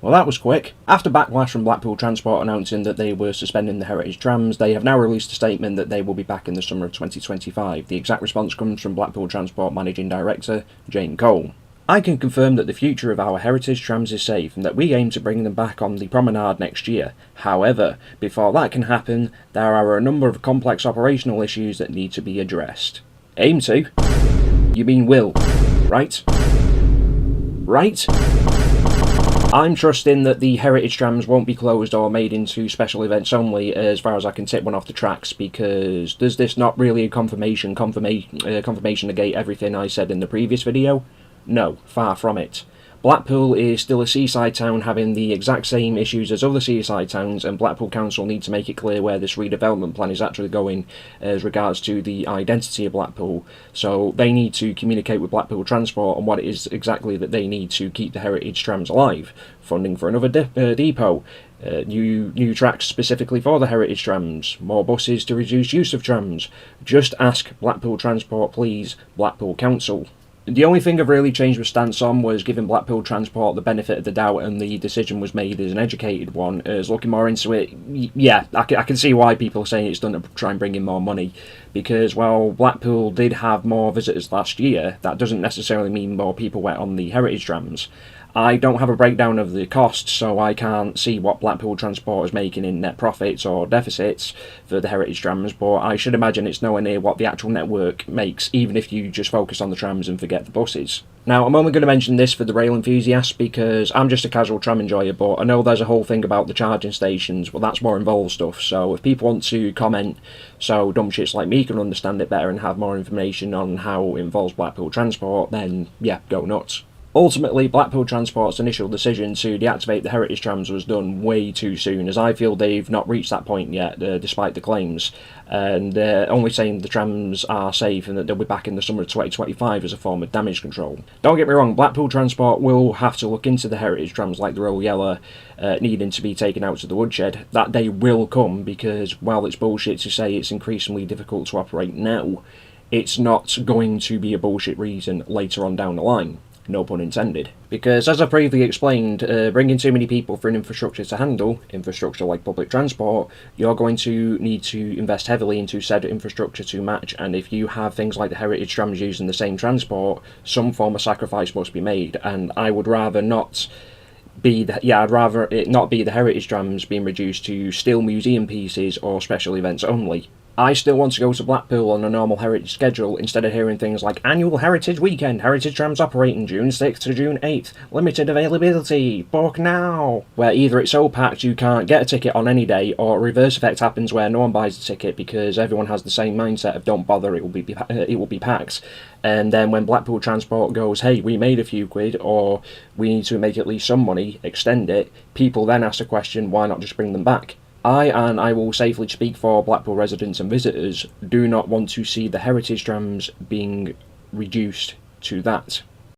Well, that was quick. After backlash from Blackpool Transport announcing that they were suspending the heritage trams, they have now released a statement that they will be back in the summer of 2025. The exact response comes from Blackpool Transport Managing Director Jane Cole. I can confirm that the future of our heritage trams is safe and that we aim to bring them back on the promenade next year. However, before that can happen, there are a number of complex operational issues that need to be addressed. Aim to? You mean will, right? Right? I'm trusting that the heritage trams won't be closed or made into special events only, as far as I can tip one off the tracks, because does this not really a confirmation negate everything I said in the previous video? No, far from it. Blackpool is still a seaside town having the exact same issues as other seaside towns, and Blackpool Council need to make it clear where this redevelopment plan is actually going as regards to the identity of Blackpool. So they need to communicate with Blackpool Transport on what it is exactly that they need to keep the heritage trams alive. Funding for another depot, new tracks specifically for the heritage trams, more buses to reduce use of trams. Just ask Blackpool Transport, please, Blackpool Council. The only thing I've really changed my stance on was giving Blackpool Transport the benefit of the doubt, and the decision was made as an educated one. As looking more into it, yeah, I can see why people are saying it's done to try and bring in more money, because while Blackpool did have more visitors last year, that doesn't necessarily mean more people went on the heritage trams. I don't have a breakdown of the costs, so I can't see what Blackpool Transport is making in net profits or deficits for the heritage trams, but I should imagine it's nowhere near what the actual network makes, even if you just focus on the trams and forget the buses. Now, I'm only going to mention this for the rail enthusiasts because I'm just a casual tram enjoyer, but I know there's a whole thing about the charging stations, well, that's more involved stuff, so if people want to comment so dumb shits like me can understand it better and have more information on how it involves Blackpool Transport, then yeah, go nuts. Ultimately, Blackpool Transport's initial decision to deactivate the heritage trams was done way too soon, as I feel they've not reached that point yet, despite the claims, and they're only saying the trams are safe and that they'll be back in the summer of 2025 as a form of damage control. Don't get me wrong, Blackpool Transport will have to look into the heritage trams like the Royal Yeller needing to be taken out to the woodshed. That day will come, because while it's bullshit to say it's increasingly difficult to operate now, it's not going to be a bullshit reason later on down the line. No pun intended. Because, as I previously explained, bringing too many people for an infrastructure to handle, infrastructure like public transport, you're going to need to invest heavily into said infrastructure to match, and if you have things like the heritage trams using the same transport, some form of sacrifice must be made, and I would rather not I'd rather it not be the heritage trams being reduced to still museum pieces or special events only. I still want to go to Blackpool on a normal heritage schedule instead of hearing things like Annual Heritage Weekend, heritage trams operating June 6th to June 8th, limited availability, book now, where either it's so packed you can't get a ticket on any day, or a reverse effect happens where no one buys a ticket because everyone has the same mindset of don't bother, it will be packed. And then when Blackpool Transport goes, hey, we made a few quid, or we need to make at least some money, extend it, people then ask the question, why not just bring them back? And I will safely speak for Blackpool residents and visitors, do not want to see the heritage trams being reduced to that.